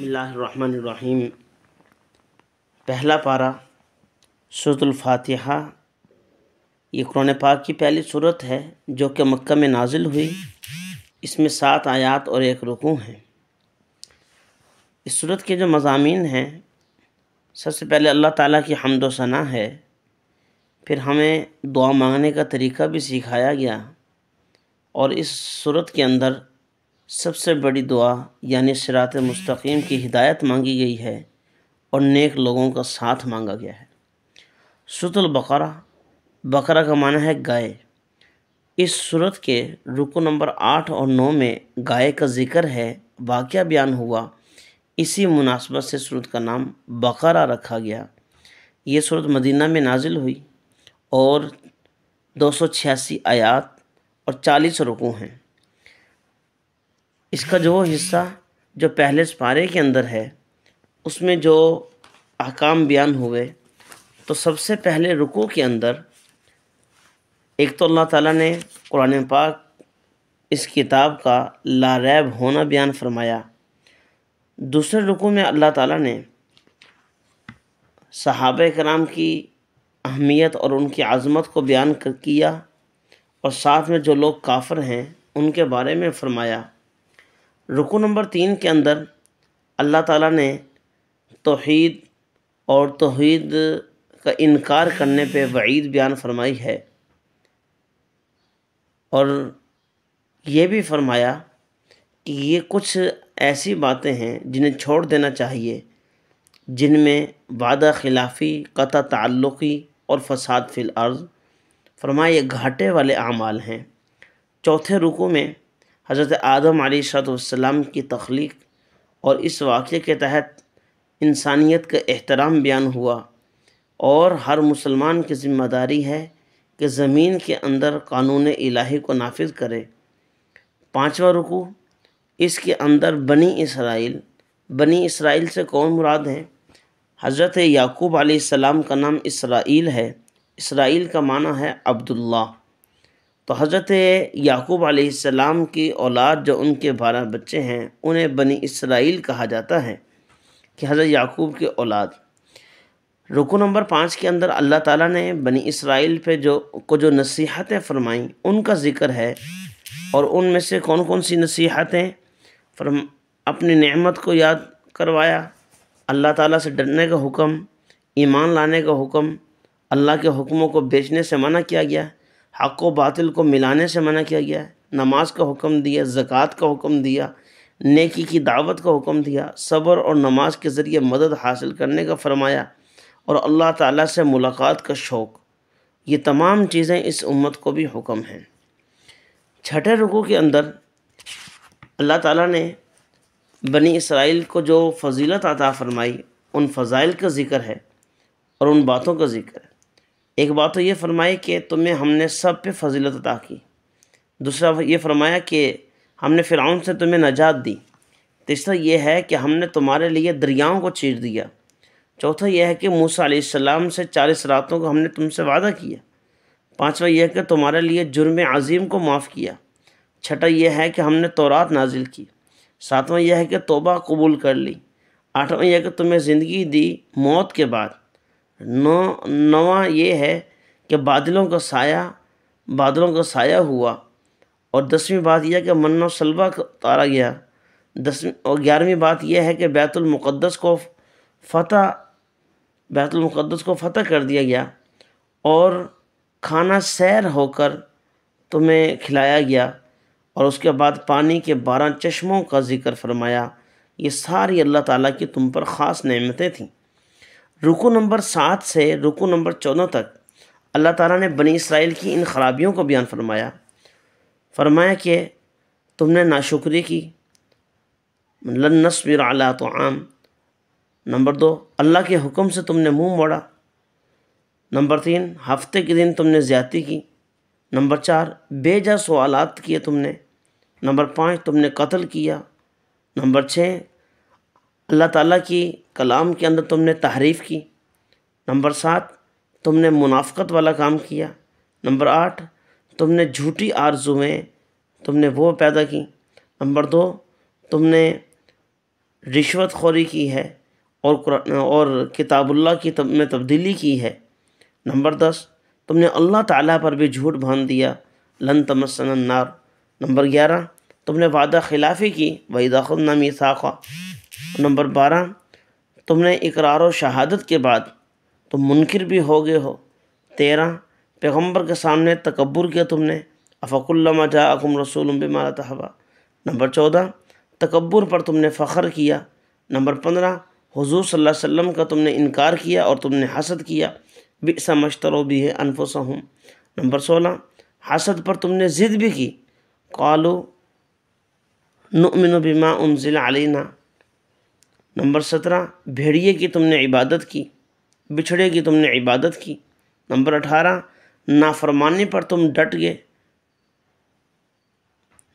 بسم اللہ الرحمن الرحیم۔ پہلا پارہ سورۃ الفاتحہ، یہ قرآن پاک کی پہلی سورت ہے جو کہ مکہ میں نازل ہوئی۔ اس میں 7 آیات اور 1 رکوع ہیں۔ اس سورت کے جو مضامین ہیں، سب سے پہلے اللہ تعالیٰ کی حمد و ثنا ہے، پھر ہمیں دعا مانگنے کا طریقہ بھی سکھایا گیا، اور اس سورت کے اندر سب سے بڑی دعا یعنی صراط مستقیم کی ہدایت مانگی گئی ہے اور نیک لوگوں کا ساتھ مانگا گیا ہے۔ سورۃ البقرہ، بقرہ کا معنی ہے گائے۔ اس سورت کے رکوع نمبر 8 اور 9 میں گائے کا ذکر ہے، واقعہ بیان ہوا، اسی مناسبت سے سورت کا نام بقرہ رکھا گیا۔ یہ سورت مدینہ میں نازل ہوئی اور 286 آیات اور 40 رکوع ہیں۔ اس کا جو حصہ جو پہلے پارے کے اندر ہے، اس میں جو احکام بیان ہوئے، تو سب سے پہلے رکوع کے اندر ایک تو اللہ تعالیٰ نے قرآن پاک اس کتاب کا لا ریب ہونا بیان فرمایا۔ دوسرے رکوع میں اللہ تعالیٰ نے صحابہ کرام کی اہمیت اور ان کی عظمت کو بیان کیا، اور ساتھ میں جو لوگ کافر ہیں ان کے بارے میں فرمایا۔ رکوع نمبر 3 کے اندر اللہ تعالیٰ نے توحید اور توحید کا انکار کرنے پہ وعید بیان فرمائی ہے، اور یہ بھی فرمایا کہ یہ کچھ ایسی باتیں ہیں جنہیں چھوڑ دینا چاہیے، جن میں وعدہ خلافی، قطع تعلقی اور فساد فی الارض، فرمایا یہ گھاٹے والے اعمال ہیں۔ چوتھے رکوع میں حضرت آدم علیہ السلام کی تخلیق اور اس واقعے کے تحت انسانیت کا احترام بیان ہوا، اور ہر مسلمان کی ذمہ داری ہے کہ زمین کے اندر قانون الہی کو نافذ کرے۔ پانچواں رکوع، اس کے اندر بنی اسرائیل سے کون مراد ہیں؟ حضرت یعقوب علیہ السلام کا نام اسرائیل ہے، اسرائیل کا معنی ہے عبداللہ، تو حضرت یعقوب علیہ السلام کی اولاد جو ان کے 12 بچے ہیں انہیں بنی اسرائیل کہا جاتا ہے، کہ حضرت یعقوب کی اولاد۔ رکوع نمبر 5 کے اندر اللہ تعالیٰ نے بنی اسرائیل پہ جو نصیحتیں فرمائیں ان کا ذکر ہے، اور ان میں سے کون کون سی نصیحتیں؟ اپنی نعمت کو یاد کروایا، اللہ تعالیٰ سے ڈرنے کا حکم، ایمان لانے کا حکم، اللہ کے حکموں کو بیچنے سے منع کیا گیا، حق و باطل کو ملانے سے منع کیا گیا، نماز کا حکم دیا، زکوٰۃ کا حکم دیا، نیکی کی دعوت کا حکم دیا، صبر اور نماز کے ذریعے مدد حاصل کرنے کا فرمایا، اور اللہ تعالیٰ سے ملاقات کا شوق۔ یہ تمام چیزیں اس امت کو بھی حکم ہیں۔ چھٹے رکوع کے اندر اللہ تعالیٰ نے بنی اسرائیل کو جو فضیلت عطا فرمائی، ان فضائل کا ذکر ہے اور ان باتوں کا ذکر ہے۔ ایک بات تو یہ فرمائی کہ تمہیں ہم نے سب پہ فضیلت عطا کی، دوسرا یہ فرمایا کہ ہم نے فرعون سے تمہیں نجات دی، تیسرا یہ ہے کہ ہم نے تمہارے لیے دریاؤں کو چیر دیا، چوتھا یہ ہے کہ موسیٰ علیہ السلام سے 40 راتوں کو ہم نے تم سے وعدہ کیا، پانچواں یہ ہے کہ تمہارے لیے جرم عظیم کو معاف کیا، چھٹا یہ ہے کہ ہم نے تورات نازل کی، ساتواں یہ ہے کہ توبہ قبول کر لی، آٹھواں یہ ہے کہ تمہیں زندگی دی موت کے بعد، نواں یہ ہے کہ بادلوں کا سایہ ہوا، اور 10ویں بات یہ ہے کہ من و سلوہ اتارا گیا، اور 11ویں بات یہ ہے کہ بیت المقدس کو فتح کر دیا گیا، اور کھانا سیر ہو کر تمہیں کھلایا گیا، اور اس کے بعد پانی کے 12 چشموں کا ذکر فرمایا۔ یہ ساری اللہ تعالیٰ کی تم پر خاص نعمتیں تھیں۔ رکوع نمبر 7 سے رکوع نمبر 14 تک اللہ تعالیٰ نے بنی اسرائیل کی ان خرابیوں کو بیان فرمایا کہ تم نے ناشکری کی، لن نصبر علی طعام، نمبر 2 اللہ کے حکم سے تم نے منہ موڑا، نمبر 3 ہفتے کے دن تم نے زیادتی کی، نمبر 4 بے جا سوالات کیے تم نے، نمبر 5 تم نے قتل کیا، نمبر 6 اللہ تعالیٰ کی کلام کے اندر تم نے تحریف کی، نمبر 7 تم نے منافقت والا کام کیا، نمبر 8 تم نے جھوٹی آرزویں تم نے وہ پیدا کی، نمبر 2 تم نے رشوت خوری کی ہے اور کتاب اللہ کی میں تبدیلی کی ہے۔ نمبر 10، تم نے اللہ تعالیٰ پر بھی جھوٹ باندھ دیا، لن تمسنا النار۔ نمبر 11، تم نے وعدہ خلافی کی، وَإِذَا أَخَذْنَا مِيثَاقًا۔ نمبر 12، تم نے اقرار و شہادت کے بعد تم منکر بھی ہو گئے ہو۔ 13، پیغمبر کے سامنے تکبر کیا تم نے، أَفَكُلَّمَا جَاءَكُمْ رَسُولٌ بِمَا لَا تَهْوَىٰ۔ نمبر 14، تکبر پر تم نے فخر کیا۔ نمبر 15، حضور صلی اللہ علیہ وسلم کا تم نے انکار کیا اور تم نے حسد کیا، بئس ما اشتروا بہ انفسہم۔ نمبر 16، حسد پر تم نے ضد بھی کی، قالوا نؤمن بما انزل علینا۔ نمبر 17، بھیڑیے کی تم نے عبادت کی، بچھڑے کی تم نے عبادت کی۔ نمبر 18، نافرمانی پر تم ڈٹ گئے۔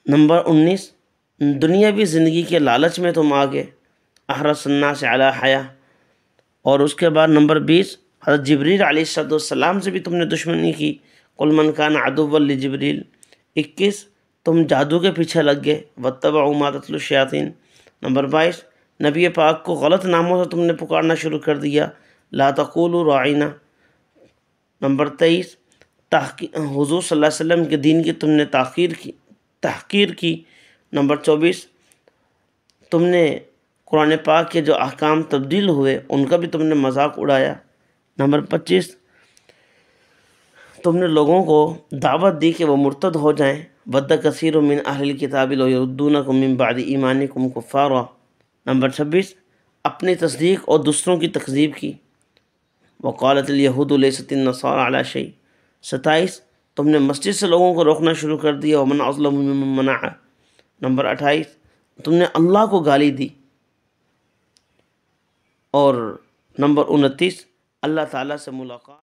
نمبر 19، دنیاوی زندگی کے لالچ میں تم آگے، احرص الناس علی حیاہ۔ اور اس کے بعد نمبر 20، حضرت جبریل علیہ السلام سے بھی تم نے دشمنی کی، قل من کان عدوا لجبریل۔ 21، تم جادو کے پیچھے لگ گئے، واتبعوا ما تتلو الشیاطین۔ نمبر 22، نبی پاک کو غلط ناموں سے تم نے پکارنا شروع کر دیا، لا تقولوا راعینا۔ نمبر 23، حضور صلی اللہ علیہ وسلم کے دین کی تم نے تحقیر کی۔ نمبر 24، تم نے قرآن پاک کے جو احکام تبدیل ہوئے ان کا بھی تم نے مذاق اڑایا۔ نمبر 25، تم نے لوگوں کو دعوت دی کہ وہ مرتد ہو جائیں، وَدَّ كَثِيرٌ مِّنْ أَهْلِ الْكِتَابِ لَوْ يَرُدُّونَكُم مِّن بَعْدِ إِيمَانِكُمْ كُفَّارًا۔ نمبر 26، اپنی تصدیق اور دوسروں کی تکذیب کی، وَقَالَتِ الْيَهُودُ لَيْسَتِ النَّصَارَىٰ عَلَىٰ شَيْءٍ۔ 27، تم نے مسجد سے لوگوں کو روکنا شروع کر دیا، وَمَنْ أَظْلَمُ مِمَّن مَّنَعَ۔ نمبر 28، تم نے اللہ کو گالی دی۔ اور نمبر 29، اللہ تعالیٰ سے ملاقات